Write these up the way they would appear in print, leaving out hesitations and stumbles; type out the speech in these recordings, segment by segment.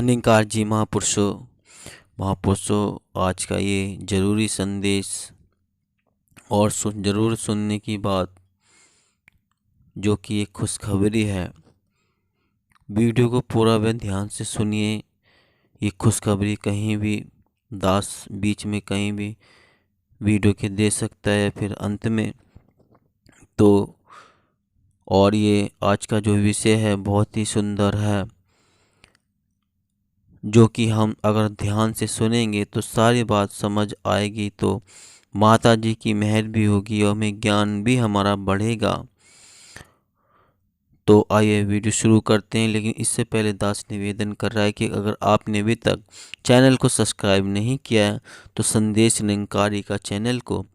अहंकार जी महापुरुषों, आज का ये जरूरी संदेश और जरूर सुनने की बात, जो कि एक खुशखबरी है। वीडियो को पूरा व ध्यान से सुनिए। ये खुशखबरी कहीं भी दास बीच में कहीं भी वीडियो के दे सकता है, फिर अंत में तो। और ये आज का जो विषय है बहुत ही सुंदर है, जो कि हम अगर ध्यान से सुनेंगे तो सारी बात समझ आएगी, तो माता जी की मेहर भी होगी और हमें ज्ञान भी हमारा बढ़ेगा। तो आइए वीडियो शुरू करते हैं। लेकिन इससे पहले दास निवेदन कर रहा है कि अगर आपने अभी तक चैनल को सब्सक्राइब नहीं किया है तो संदेश निरंकारी का चैनल को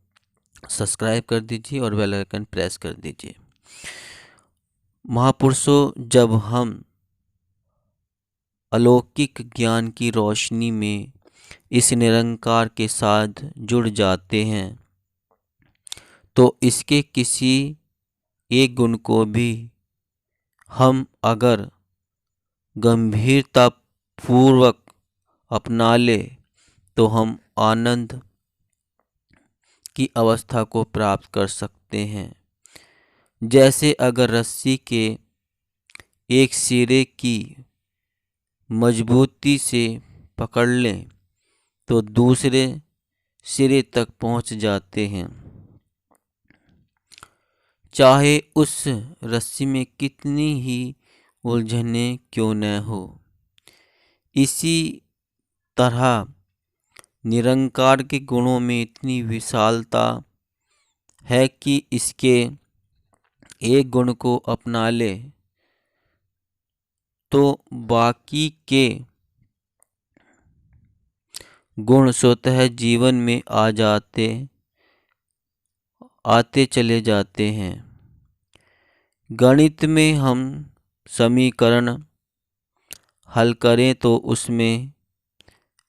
सब्सक्राइब कर दीजिए और बेल आइकन प्रेस कर दीजिए। महापुरुषों, जब हम अलौकिक ज्ञान की रोशनी में इस निरंकार के साथ जुड़ जाते हैं तो इसके किसी एक गुण को भी हम अगर गंभीरता पूर्वक अपना ले तो हम आनंद की अवस्था को प्राप्त कर सकते हैं। जैसे अगर रस्सी के एक सिरे की मजबूती से पकड़ लें तो दूसरे सिरे तक पहुंच जाते हैं, चाहे उस रस्सी में कितनी ही उलझने क्यों न हो। इसी तरह निरंकार के गुणों में इतनी विशालता है कि इसके एक गुण को अपना ले तो बाकी के गुण स्वतः जीवन में आते चले जाते हैं। गणित में हम समीकरण हल करें तो उसमें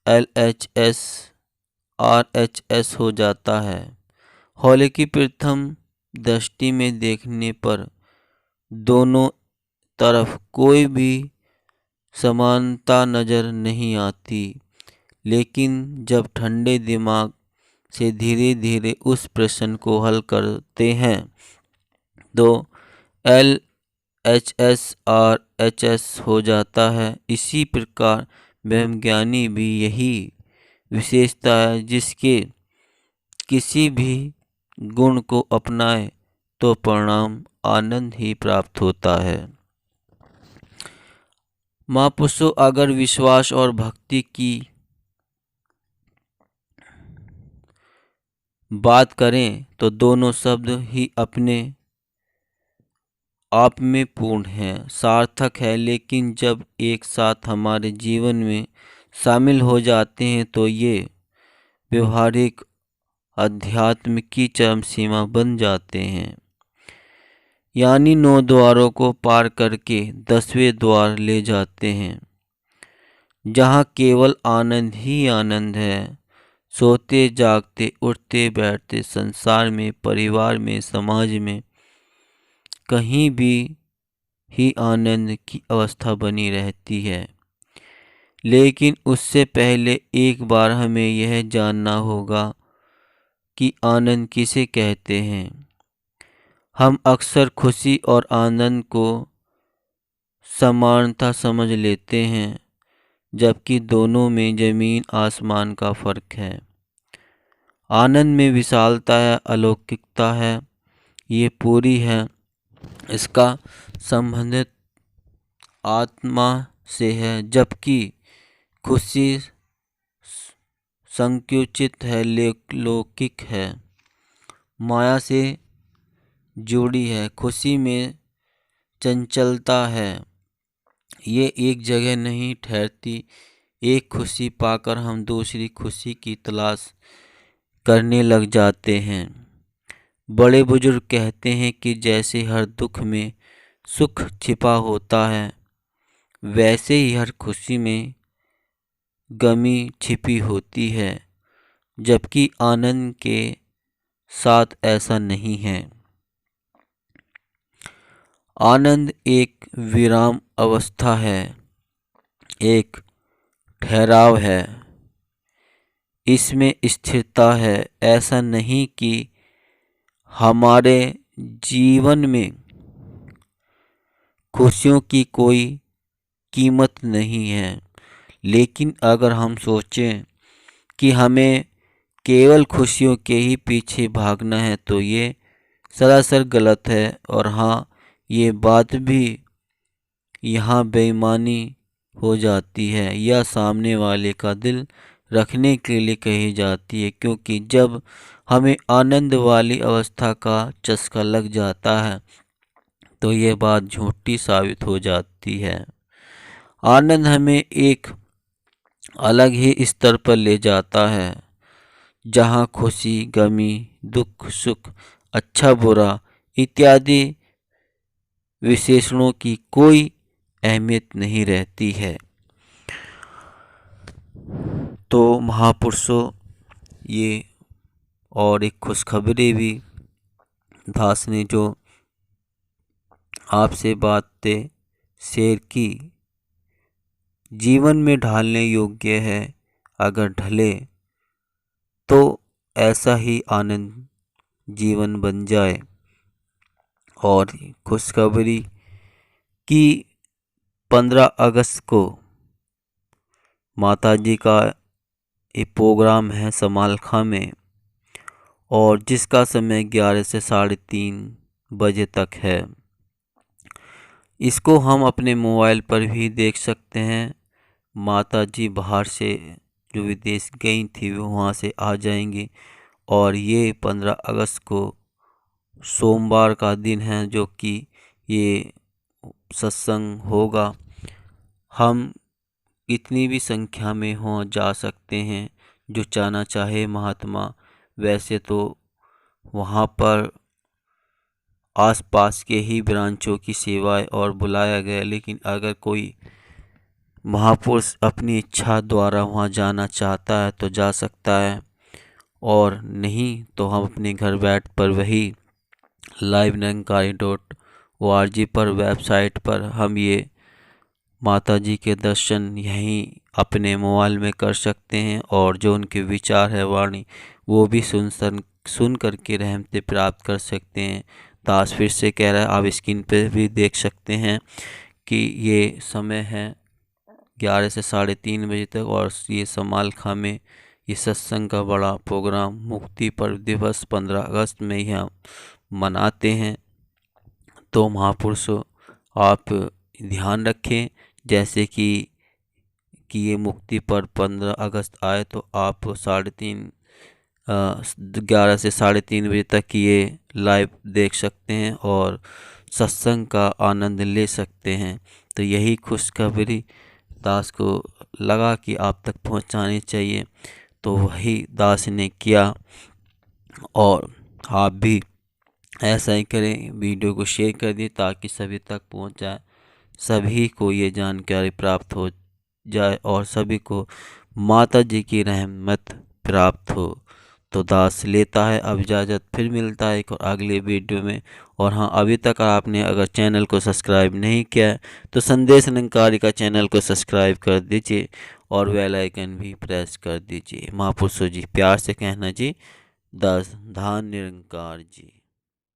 LHS RHS हो जाता है। हालांकि प्रथम दृष्टि में देखने पर दोनों तरफ कोई भी समानता नजर नहीं आती, लेकिन जब ठंडे दिमाग से धीरे धीरे उस प्रश्न को हल करते हैं तो LHS RHS हो जाता है। इसी प्रकार ब्रह्मज्ञानी भी यही विशेषता है, जिसके किसी भी गुण को अपनाए तो परिणाम आनंद ही प्राप्त होता है। महापुरुषों, अगर विश्वास और भक्ति की बात करें तो दोनों शब्द ही अपने आप में पूर्ण है, सार्थक है। लेकिन जब एक साथ हमारे जीवन में शामिल हो जाते हैं तो ये व्यवहारिक अध्यात्म की चरम सीमा बन जाते हैं। यानी 9 द्वारों को पार करके 10वें द्वार ले जाते हैं, जहाँ केवल आनंद ही आनंद है। सोते जागते उठते बैठते संसार में, परिवार में, समाज में, कहीं भी ही आनंद की अवस्था बनी रहती है। लेकिन उससे पहले एक बार हमें यह जानना होगा कि आनंद किसे कहते हैं। हम अक्सर खुशी और आनंद को समानता समझ लेते हैं, जबकि दोनों में जमीन आसमान का फर्क है। आनंद में विशालता है, अलौकिकता है, ये पूरी है। इसका संबंधित आत्मा से है, जबकि खुशी संकुचित है, लौकिक है, माया से जुड़ी है। खुशी में चंचलता है, ये एक जगह नहीं ठहरती। एक खुशी पाकर हम दूसरी खुशी की तलाश करने लग जाते हैं। बड़े बुजुर्ग कहते हैं कि जैसे हर दुख में सुख छिपा होता है, वैसे ही हर खुशी में गमी छिपी होती है, जबकि आनंद के साथ ऐसा नहीं है। आनंद एक विराम अवस्था है, एक ठहराव है, इसमें स्थिरता है। ऐसा नहीं कि हमारे जीवन में खुशियों की कोई कीमत नहीं है, लेकिन अगर हम सोचें कि हमें केवल खुशियों के ही पीछे भागना है तो ये सरासर गलत है। और हाँ, ये बात भी यहाँ बेईमानी हो जाती है या सामने वाले का दिल रखने के लिए कही जाती है, क्योंकि जब हमें आनंद वाली अवस्था का चस्का लग जाता है तो ये बात झूठी साबित हो जाती है। आनंद हमें एक अलग ही स्तर पर ले जाता है, जहाँ खुशी, गमी, दुख, सुख, अच्छा बुरा इत्यादि विशेषणों की कोई अहमियत नहीं रहती है। तो महापुरुषों, ये और एक खुशखबरी भी दास ने जो आपसे बातें शेयर की, जीवन में ढालने योग्य है। अगर ढले तो ऐसा ही आनंद जीवन बन जाए। और खुशखबरी कि 15 अगस्त को माताजी का एक प्रोग्राम है समालखा में, और जिसका समय 11 से 3:30 बजे तक है। इसको हम अपने मोबाइल पर भी देख सकते हैं। माताजी बाहर से जो विदेश गई थी वो वहाँ से आ जाएंगी, और ये 15 अगस्त को सोमवार का दिन है जो कि ये सत्संग होगा। हम कितनी भी संख्या में हो जा सकते हैं, जो जाना चाहे महात्मा। वैसे तो वहाँ पर आसपास के ही ब्रांचों की सेवाएं और बुलाया गया, लेकिन अगर कोई महापुरुष अपनी इच्छा द्वारा वहाँ जाना चाहता है तो जा सकता है, और नहीं तो हम अपने घर बैठ पर वही liveNiranकारी.org पर वेबसाइट पर हम ये माता जी के दर्शन यहीं अपने मोबाइल में कर सकते हैं, और जो उनके विचार है, वाणी, वो भी सुन करके रहमतें प्राप्त कर सकते हैं। दास फिर से कह रहा है, आप स्क्रीन पे भी देख सकते हैं कि ये समय है 11 से 3:30 बजे तक, और ये समालखा में ये सत्संग का बड़ा प्रोग्राम मुक्ति पर्व दिवस 15 अगस्त में ही हम मनाते हैं। तो महापुरुषों, आप ध्यान रखें, जैसे कि ये मुक्ति पर्व 15 अगस्त आए तो आप 11 से 3:30 बजे तक ये लाइव देख सकते हैं और सत्संग का आनंद ले सकते हैं। तो यही खुशखबरी दास को लगा कि आप तक पहुंचानी चाहिए, तो वही दास ने किया। और आप भी ऐसा ही करें, वीडियो को शेयर कर दिए ताकि सभी तक पहुंच जाए, सभी को ये जानकारी प्राप्त हो जाए और सभी को माता जी की रहमत प्राप्त हो। तो दास लेता है अब इजाज़त, फिर मिलता है एक अगले वीडियो में। और हाँ, अभी तक आपने अगर चैनल को सब्सक्राइब नहीं किया है तो संदेश निरंकारी का चैनल को सब्सक्राइब कर दीजिए और बेल आइकन भी प्रेस कर दीजिए। महापुरुषों जी, प्यार से कहना जी, दास धान निरंकार जी।